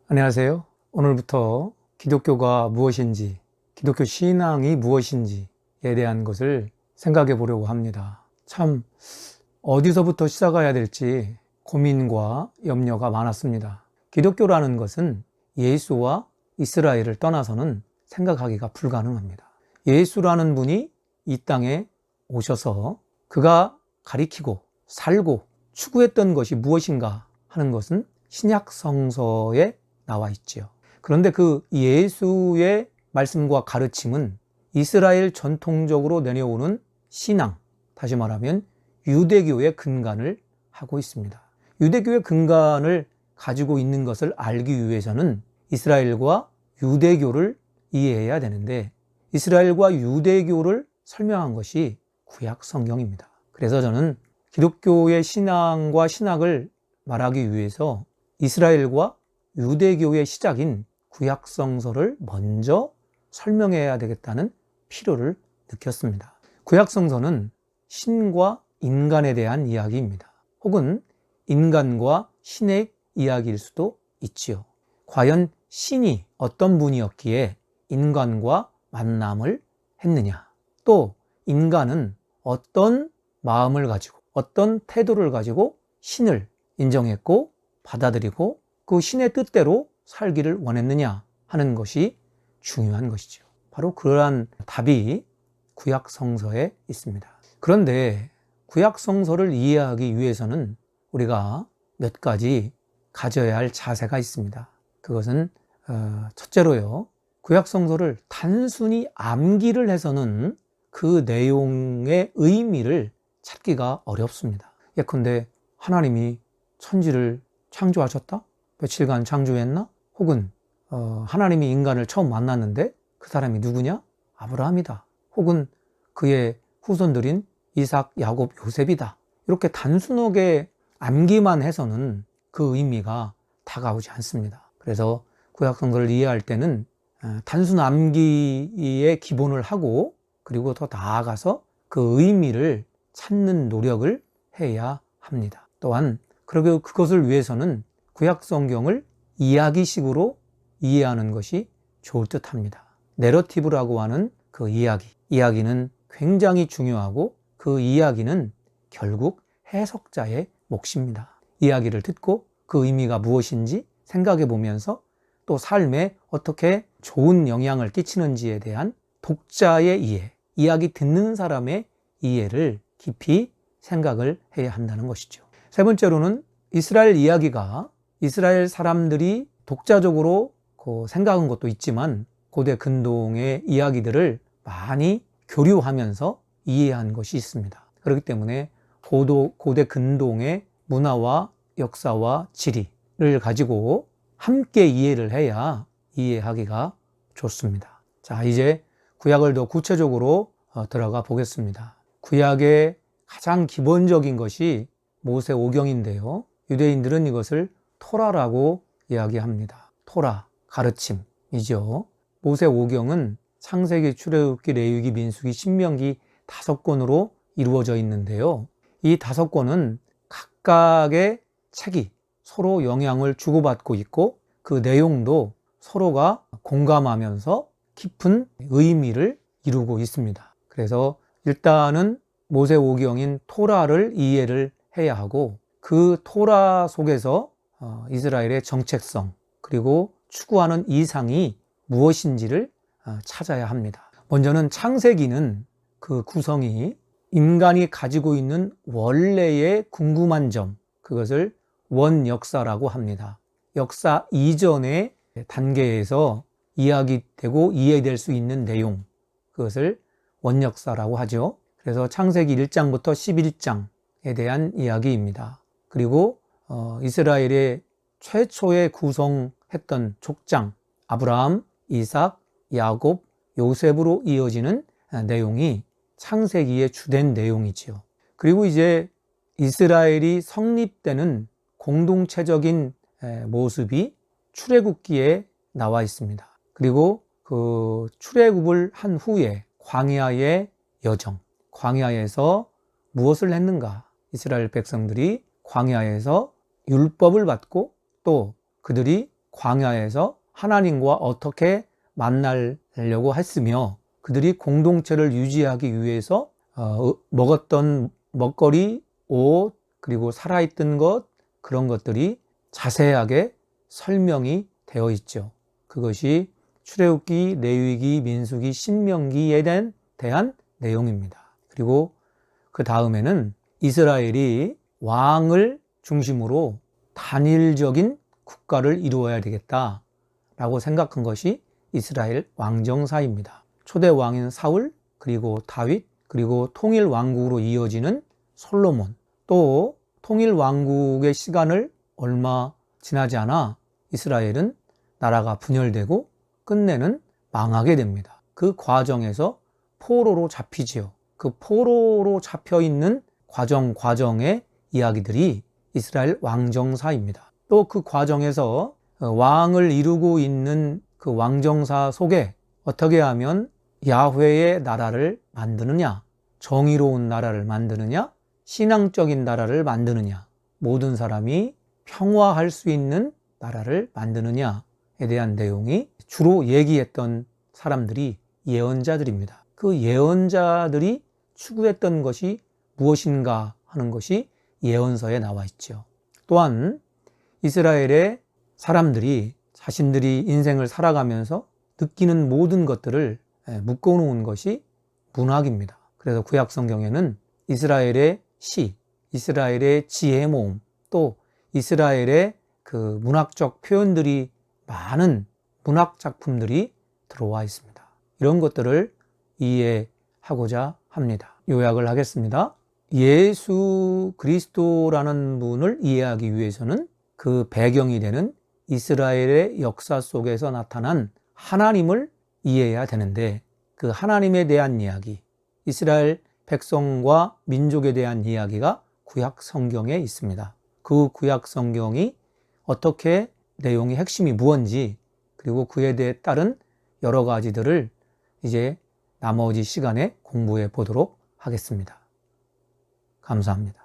안녕하세요. 오늘부터 기독교가 무엇인지, 기독교 신앙이 무엇인지에 대한 것을 생각해 보려고 합니다. 참, 어디서부터 시작해야 될지 고민과 염려가 많았습니다. 기독교라는 것은 예수와 이스라엘을 떠나서는 생각하기가 불가능합니다. 예수라는 분이 이 땅에 오셔서 그가 가리키고 살고 추구했던 것이 무엇인가 하는 것은 신약 성서에 나와 있지요. 그런데 그 예수의 말씀과 가르침은 이스라엘 전통적으로 내려오는 신앙, 다시 말하면 유대교의 근간을 하고 있습니다. 유대교의 근간을 가지고 있는 것을 알기 위해서는 이스라엘과 유대교를 이해해야 되는데, 이스라엘과 유대교를 설명한 것이 구약 성경입니다. 그래서 저는 기독교의 신앙과 신학을 말하기 위해서 이스라엘과 유대교의 시작인 구약 성서를 먼저 설명해야 되겠다는 필요를 느꼈습니다. 구약 성서는 신과 인간에 대한 이야기입니다. 혹은 인간과 신의 이야기일 수도 있지요. 과연 신이 어떤 분이었기에 인간과 만남을 했느냐? 또 인간은 어떤 마음을 가지고 어떤 태도를 가지고 신을 인정했고 받아들이고 그 신의 뜻대로 살기를 원했느냐 하는 것이 중요한 것이죠. 바로 그러한 답이 구약 성서에 있습니다. 그런데 구약 성서를 이해하기 위해서는 우리가 몇 가지 가져야 할 자세가 있습니다. 그것은 첫째로요, 구약 성서를 단순히 암기를 해서는 그 내용의 의미를 찾기가 어렵습니다. 예컨대 하나님이 천지를 창조하셨다? 며칠간 창조했나? 혹은 하나님이 인간을 처음 만났는데 그 사람이 누구냐? 아브라함이다. 혹은 그의 후손들인 이삭, 야곱, 요셉이다. 이렇게 단순하게 암기만 해서는 그 의미가 다가오지 않습니다. 그래서 구약 성서를 이해할 때는 단순 암기의 기본을 하고 그리고 더 나아가서 그 의미를 찾는 노력을 해야 합니다. 또한 그리고 그것을 위해서는 구약 성경을 이야기식으로 이해하는 것이 좋을 듯합니다. 내러티브라고 하는 그 이야기는 굉장히 중요하고 그 이야기는 결국 해석자의 몫입니다. 이야기를 듣고 그 의미가 무엇인지 생각해 보면서 또 삶에 어떻게 좋은 영향을 끼치는지에 대한 독자의 이해, 이야기 듣는 사람의 이해를 깊이 생각을 해야 한다는 것이죠. 세 번째로는 이스라엘 이야기가 이스라엘 사람들이 독자적으로 생각한 것도 있지만 고대 근동의 이야기들을 많이 교류하면서 이해한 것이 있습니다. 그렇기 때문에 고대 근동의 문화와 역사와 지리를 가지고 함께 이해를 해야 이해하기가 좋습니다. 자, 이제 구약을 더 구체적으로 들어가 보겠습니다. 구약의 가장 기본적인 것이 모세오경인데요. 유대인들은 이것을 토라라고 이야기합니다. 토라, 가르침이죠. 모세오경은 창세기, 출애굽기, 레위기, 민수기, 신명기 5권으로 이루어져 있는데요. 이 5권은 각각의 책이 서로 영향을 주고받고 있고 그 내용도 서로가 공감하면서 깊은 의미를 이루고 있습니다. 그래서 일단은 모세오경인 토라를 이해를 해야 하고 그 토라 속에서 이스라엘의 정체성 그리고 추구하는 이상이 무엇인지를 찾아야 합니다. 먼저는 창세기는 그 구성이 인간이 가지고 있는 원래의 궁금한 점, 그것을 원역사라고 합니다. 역사 이전의 단계에서 이야기되고 이해될 수 있는 내용, 그것을 원역사라고 하죠. 그래서 창세기 1장부터 11장에 대한 이야기입니다. 그리고 이스라엘의 최초에 구성했던 족장 아브라함, 이삭, 야곱, 요셉으로 이어지는 내용이 창세기의 주된 내용이지요. 그리고 이제 이스라엘이 성립되는 공동체적인 모습이 출애굽기에 나와 있습니다. 그리고 그 출애굽을 한 후에 광야의 여정, 광야에서 무엇을 했는가? 이스라엘 백성들이 광야에서 율법을 받고 또 그들이 광야에서 하나님과 어떻게 만나려고 했으며 그들이 공동체를 유지하기 위해서 먹었던 먹거리, 옷, 그리고 살아있던 것, 그런 것들이 자세하게 설명이 되어 있죠. 그것이 출애굽기, 레위기, 민수기, 신명기에 대한 내용입니다. 그리고 그 다음에는 이스라엘이 왕을 중심으로 단일적인 국가를 이루어야 되겠다라고 생각한 것이 이스라엘 왕정사입니다. 초대 왕인 사울, 그리고 다윗, 그리고 통일 왕국으로 이어지는 솔로몬, 또 통일 왕국의 시간을 얼마 지나지 않아 이스라엘은 나라가 분열되고 끝내는 망하게 됩니다. 그 과정에서 포로로 잡히지요. 그 포로로 잡혀 있는 과정의 이야기들이 이스라엘 왕정사입니다. 또 그 과정에서 왕을 이루고 있는 그 왕정사 속에 어떻게 하면 야훼의 나라를 만드느냐, 정의로운 나라를 만드느냐, 신앙적인 나라를 만드느냐, 모든 사람이 평화할 수 있는 나라를 만드느냐에 대한 내용이 주로 얘기했던 사람들이 예언자들입니다. 그 예언자들이 추구했던 것이 무엇인가 하는 것이 예언서에 나와 있죠. 또한 이스라엘의 사람들이 자신들이 인생을 살아가면서 느끼는 모든 것들을 묶어놓은 것이 문학입니다. 그래서 구약 성경에는 이스라엘의 시, 이스라엘의 지혜 모음, 또 이스라엘의 그 문학적 표현들이 많은 문학 작품들이 들어와 있습니다. 이런 것들을 이해하고자 합니다. 요약을 하겠습니다. 예수 그리스도라는 분을 이해하기 위해서는 그 배경이 되는 이스라엘의 역사 속에서 나타난 하나님을 이해해야 되는데, 그 하나님에 대한 이야기, 이스라엘 백성과 민족에 대한 이야기가 구약 성경에 있습니다. 그 구약 성경이 어떻게 내용의 핵심이 무엇인지, 그리고 그에 대해 따른 여러 가지들을 이제 나머지 시간에 공부해 보도록 하겠습니다. 감사합니다.